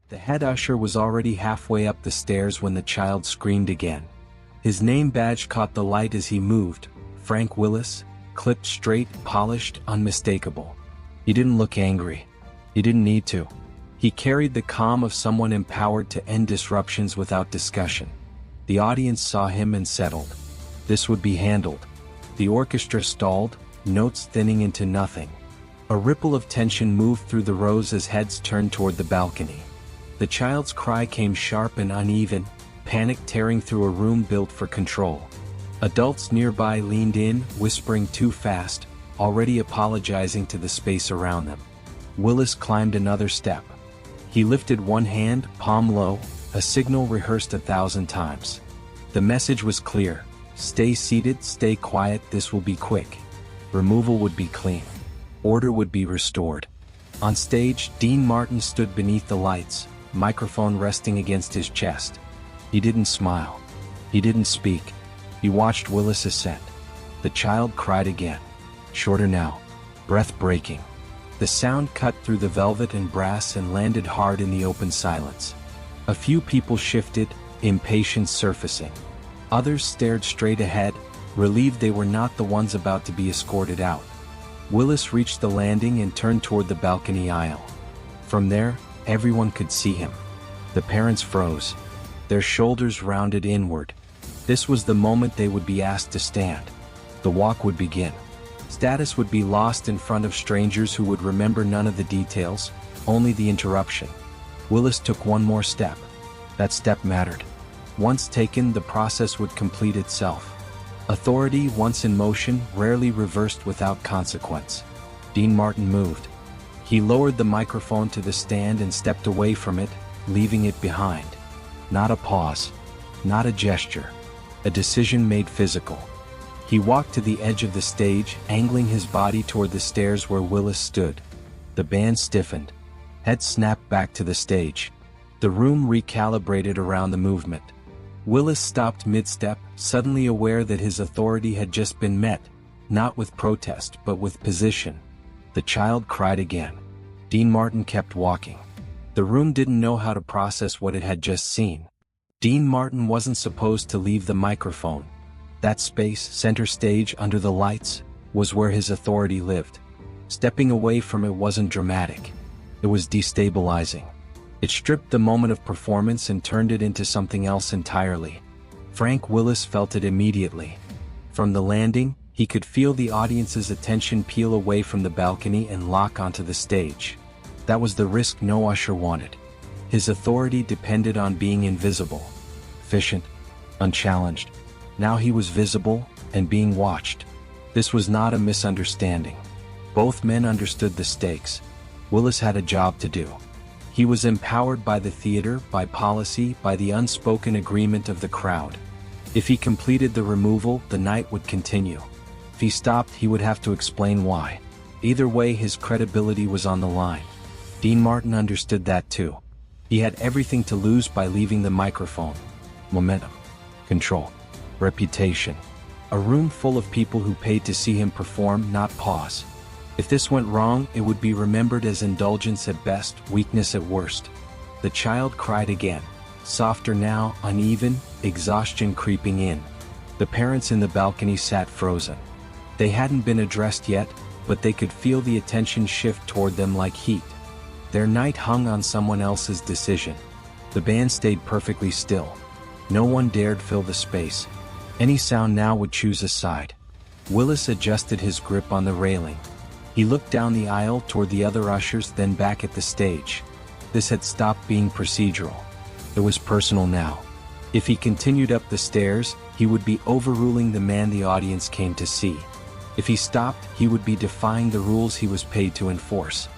The head usher was already halfway up the stairs when the child screamed again. His name badge caught the light as he moved. Frank Willis, clipped straight, polished, unmistakable. He didn't look angry. He didn't need to. He carried the calm of someone empowered to end disruptions without discussion. The audience saw him and settled. This would be handled. The orchestra stalled, notes thinning into nothing. A ripple of tension moved through the rows as heads turned toward the balcony. The child's cry came sharp and uneven, panic tearing through a room built for control. Adults nearby leaned in, whispering too fast, already apologizing to the space around them. Willis climbed another step. He lifted one hand, palm low, a signal rehearsed 1,000 times. The message was clear. Stay seated, stay quiet, this will be quick. Removal would be clean. Order would be restored. On stage, Dean Martin stood beneath the lights, microphone resting against his chest. He didn't smile. He didn't speak. He watched Willis ascend. The child cried again. Shorter now. Breath-breaking. The sound cut through the velvet and brass and landed hard in the open silence. A few people shifted, impatience surfacing. Others stared straight ahead, relieved they were not the ones about to be escorted out. Willis reached the landing and turned toward the balcony aisle. From there, everyone could see him. The parents froze. Their shoulders rounded inward. This was the moment they would be asked to stand. The walk would begin. Status would be lost in front of strangers who would remember none of the details, only the interruption. Willis took one more step. That step mattered. Once taken, the process would complete itself. Authority, once in motion, rarely reversed without consequence. Dean Martin moved. He lowered the microphone to the stand and stepped away from it, leaving it behind. Not a pause. Not a gesture. A decision made physical. He walked to the edge of the stage, angling his body toward the stairs where Willis stood. The band stiffened. Heads snapped back to the stage. The room recalibrated around the movement. Willis stopped mid-step, suddenly aware that his authority had just been met, not with protest but with position. The child cried again. Dean Martin kept walking. The room didn't know how to process what it had just seen. Dean Martin wasn't supposed to leave the microphone. That space, center stage under the lights, was where his authority lived. Stepping away from it wasn't dramatic. It was destabilizing. It stripped the moment of performance and turned it into something else entirely. Frank Willis felt it immediately. From the landing, he could feel the audience's attention peel away from the balcony and lock onto the stage. That was the risk no usher wanted. His authority depended on being invisible, efficient, unchallenged. Now he was visible and being watched. This was not a misunderstanding. Both men understood the stakes. Willis had a job to do. He was empowered by the theater, by policy, by the unspoken agreement of the crowd. If he completed the removal, the night would continue. If he stopped, he would have to explain why. Either way, his credibility was on the line. Dean Martin understood that too. He had everything to lose by leaving the microphone. Momentum. Control. Reputation. A room full of people who paid to see him perform, not pause. If this went wrong, it would be remembered as indulgence at best, weakness at worst. The child cried again. Softer now, uneven, exhaustion creeping in. The parents in the balcony sat frozen. They hadn't been addressed yet, but they could feel the attention shift toward them like heat. Their night hung on someone else's decision. The band stayed perfectly still. No one dared fill the space. Any sound now would choose a side. Willis adjusted his grip on the railing. He looked down the aisle toward the other ushers, then back at the stage. This had stopped being procedural. It was personal now. If he continued up the stairs, he would be overruling the man the audience came to see. If he stopped, he would be defying the rules he was paid to enforce.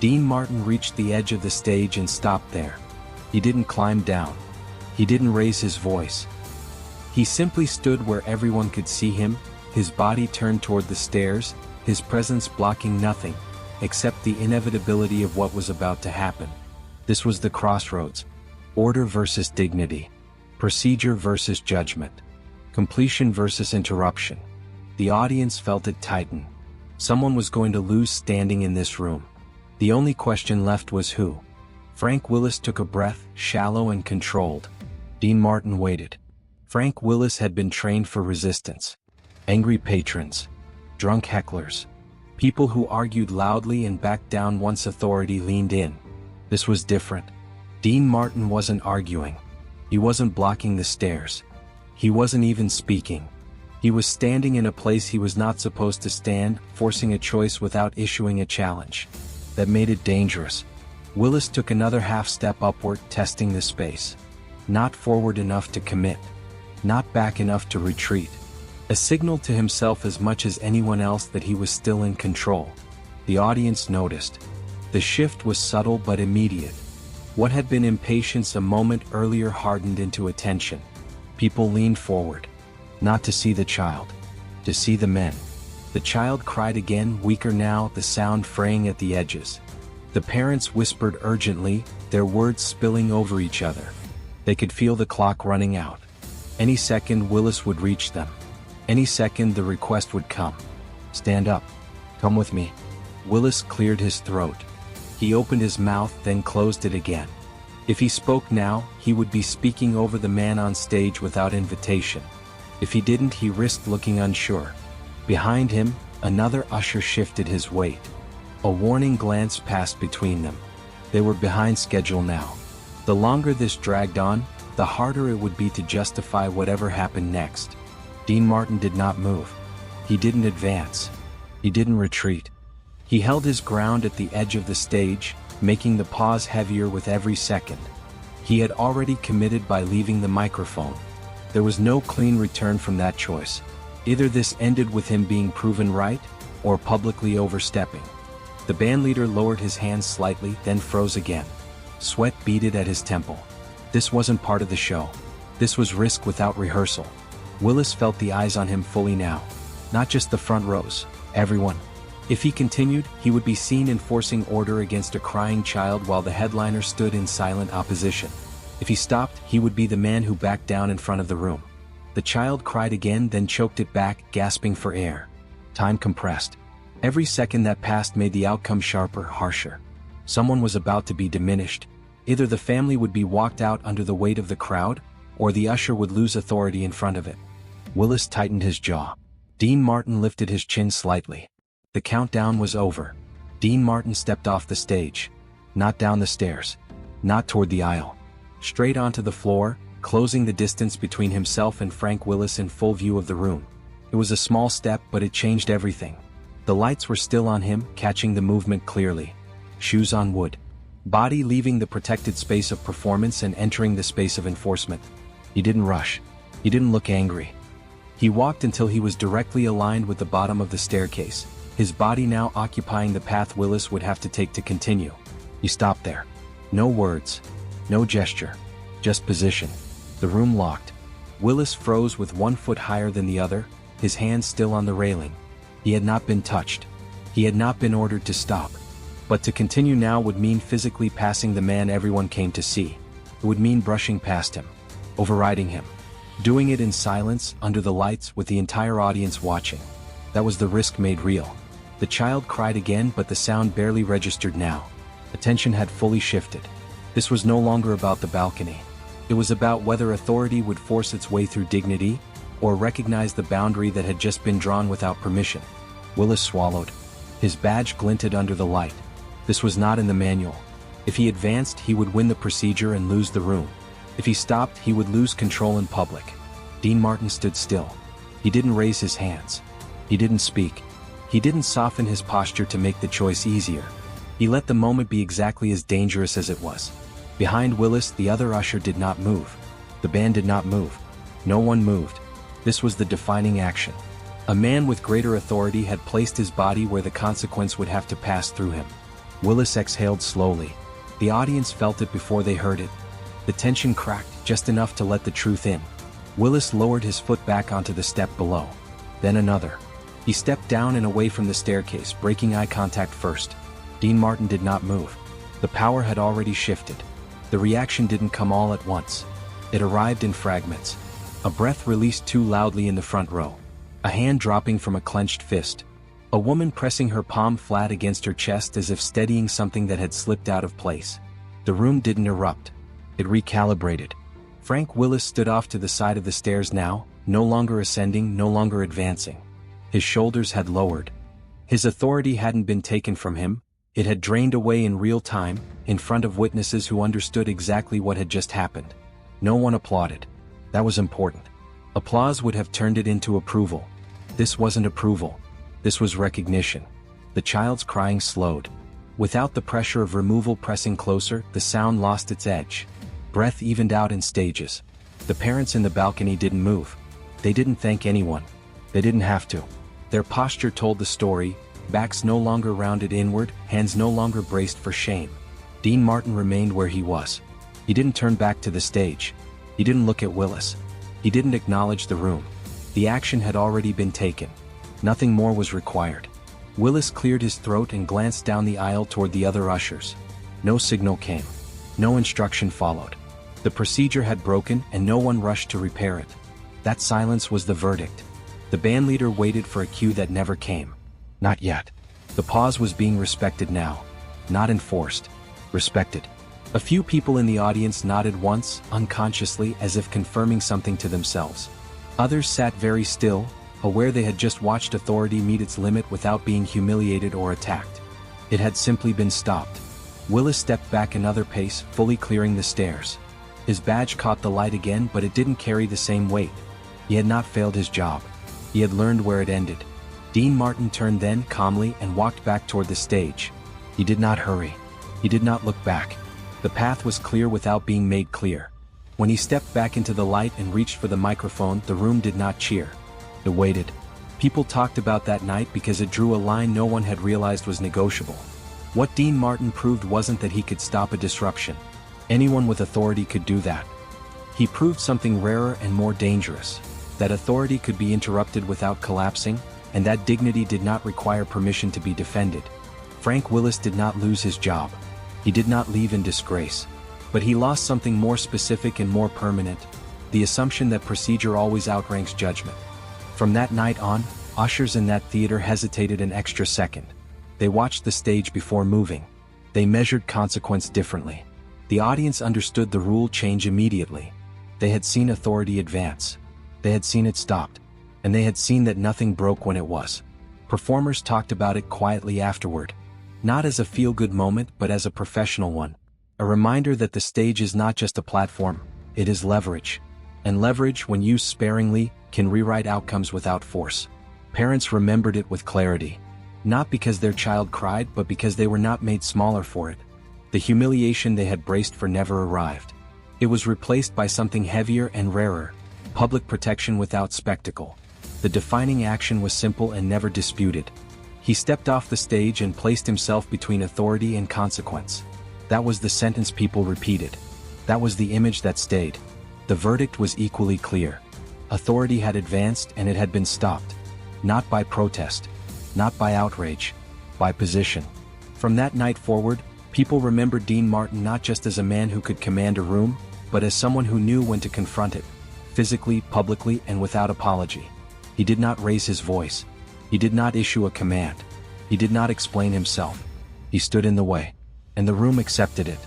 Dean Martin reached the edge of the stage and stopped there. He didn't climb down. He didn't raise his voice. He simply stood where everyone could see him, his body turned toward the stairs, his presence blocking nothing, except the inevitability of what was about to happen. This was the crossroads. Order versus dignity. Procedure versus judgment. Completion versus interruption. The audience felt it tighten. Someone was going to lose standing in this room. The only question left was who. Frank Willis took a breath, shallow and controlled. Dean Martin waited. Frank Willis had been trained for resistance. Angry patrons. Drunk hecklers. People who argued loudly and backed down once authority leaned in. This was different. Dean Martin wasn't arguing. He wasn't blocking the stairs. He wasn't even speaking. He was standing in a place he was not supposed to stand, forcing a choice without issuing a challenge. That made it dangerous. Willis took another half step upward, testing the space. Not forward enough to commit. Not back enough to retreat. A signal to himself as much as anyone else that he was still in control. The audience noticed. The shift was subtle but immediate. What had been impatience a moment earlier hardened into attention. People leaned forward. Not to see the child. To see the men. The child cried again, weaker now, the sound fraying at the edges. The parents whispered urgently, their words spilling over each other. They could feel the clock running out. Any second Willis would reach them. Any second the request would come. Stand up. Come with me. Willis cleared his throat. He opened his mouth, then closed it again. If he spoke now, he would be speaking over the man on stage without invitation. If he didn't, he risked looking unsure. Behind him, another usher shifted his weight. A warning glance passed between them. They were behind schedule now. The longer this dragged on, the harder it would be to justify whatever happened next. Dean Martin did not move. He didn't advance. He didn't retreat. He held his ground at the edge of the stage, making the pause heavier with every second. He had already committed by leaving the microphone. There was no clean return from that choice. Either this ended with him being proven right, or publicly overstepping. The bandleader lowered his hands slightly, then froze again. Sweat beaded at his temple. This wasn't part of the show. This was risk without rehearsal. Willis felt the eyes on him fully now. Not just the front rows, everyone. If he continued, he would be seen enforcing order against a crying child while the headliner stood in silent opposition. If he stopped, he would be the man who backed down in front of the room. The child cried again, then choked it back, gasping for air. Time compressed. Every second that passed made the outcome sharper, harsher. Someone was about to be diminished. Either the family would be walked out under the weight of the crowd, or the usher would lose authority in front of it. Willis tightened his jaw. Dean Martin lifted his chin slightly. The countdown was over. Dean Martin stepped off the stage. Not down the stairs. Not toward the aisle. Straight onto the floor, closing the distance between himself and Frank Willis in full view of the room. It was a small step, but it changed everything. The lights were still on him, catching the movement clearly. Shoes on wood. Body leaving the protected space of performance and entering the space of enforcement. He didn't rush. He didn't look angry. He walked until he was directly aligned with the bottom of the staircase, his body now occupying the path Willis would have to take to continue. He stopped there. No words. No gesture. Just position. The room locked. Willis froze with one foot higher than the other, his hands still on the railing. He had not been touched. He had not been ordered to stop. But to continue now would mean physically passing the man everyone came to see. It would mean brushing past him. Overriding him. Doing it in silence, under the lights, with the entire audience watching. That was the risk made real. The child cried again, but the sound barely registered now. Attention had fully shifted. This was no longer about the balcony. It was about whether authority would force its way through dignity, or recognize the boundary that had just been drawn without permission. Willis swallowed. His badge glinted under the light. This was not in the manual. If he advanced, he would win the procedure and lose the room. If he stopped, he would lose control in public. Dean Martin stood still. He didn't raise his hands. He didn't speak. He didn't soften his posture to make the choice easier. He let the moment be exactly as dangerous as it was. Behind Willis, the other usher did not move. The band did not move. No one moved. This was the defining action. A man with greater authority had placed his body where the consequence would have to pass through him. Willis exhaled slowly. The audience felt it before they heard it. The tension cracked, just enough to let the truth in. Willis lowered his foot back onto the step below. Then another. He stepped down and away from the staircase, breaking eye contact first. Dean Martin did not move. The power had already shifted. The reaction didn't come all at once. It arrived in fragments. A breath released too loudly in the front row. A hand dropping from a clenched fist. A woman pressing her palm flat against her chest as if steadying something that had slipped out of place. The room didn't erupt. It recalibrated. Frank Willis stood off to the side of the stairs now, no longer ascending, no longer advancing. His shoulders had lowered. His authority hadn't been taken from him, it had drained away in real time, in front of witnesses who understood exactly what had just happened. No one applauded. That was important. Applause would have turned it into approval. This wasn't approval. This was recognition. The child's crying slowed. Without the pressure of removal pressing closer, the sound lost its edge. Breath evened out in stages. The parents in the balcony didn't move. They didn't thank anyone. They didn't have to. Their posture told the story, backs no longer rounded inward, hands no longer braced for shame. Dean Martin remained where he was. He didn't turn back to the stage. He didn't look at Willis. He didn't acknowledge the room. The action had already been taken. Nothing more was required. Willis cleared his throat and glanced down the aisle toward the other ushers. No signal came. No instruction followed. The procedure had broken and no one rushed to repair it. That silence was the verdict. The bandleader waited for a cue that never came. Not yet. The pause was being respected now. Not enforced. Respected. A few people in the audience nodded once, unconsciously, as if confirming something to themselves. Others sat very still, aware they had just watched authority meet its limit without being humiliated or attacked. It had simply been stopped. Willis stepped back another pace, fully clearing the stairs. His badge caught the light again, but it didn't carry the same weight. He had not failed his job. He had learned where it ended. Dean Martin turned then calmly and walked back toward the stage. He did not hurry. He did not look back. The path was clear without being made clear. When he stepped back into the light and reached for the microphone, the room did not cheer. It waited. People talked about that night because it drew a line no one had realized was negotiable. What Dean Martin proved wasn't that he could stop a disruption. Anyone with authority could do that. He proved something rarer and more dangerous. That authority could be interrupted without collapsing, and that dignity did not require permission to be defended. Frank Willis did not lose his job. He did not leave in disgrace. But he lost something more specific and more permanent, the assumption that procedure always outranks judgment. From that night on, ushers in that theater hesitated an extra second. They watched the stage before moving. They measured consequence differently. The audience understood the rule change immediately. They had seen authority advance. They had seen it stopped. And they had seen that nothing broke when it was. Performers talked about it quietly afterward. Not as a feel-good moment, but as a professional one. A reminder that the stage is not just a platform, it is leverage. And leverage, when used sparingly, can rewrite outcomes without force. Parents remembered it with clarity. Not because their child cried, but because they were not made smaller for it. The humiliation they had braced for never arrived. It was replaced by something heavier and rarer, public protection without spectacle. The defining action was simple and never disputed. He stepped off the stage and placed himself between authority and consequence. That was the sentence people repeated. That was the image that stayed. The verdict was equally clear. Authority had advanced and it had been stopped. Not by protest. Not by outrage. By position. From that night forward, people remembered Dean Martin not just as a man who could command a room, but as someone who knew when to confront it. Physically, publicly, and without apology. He did not raise his voice. He did not issue a command. He did not explain himself. He stood in the way. And the room accepted it.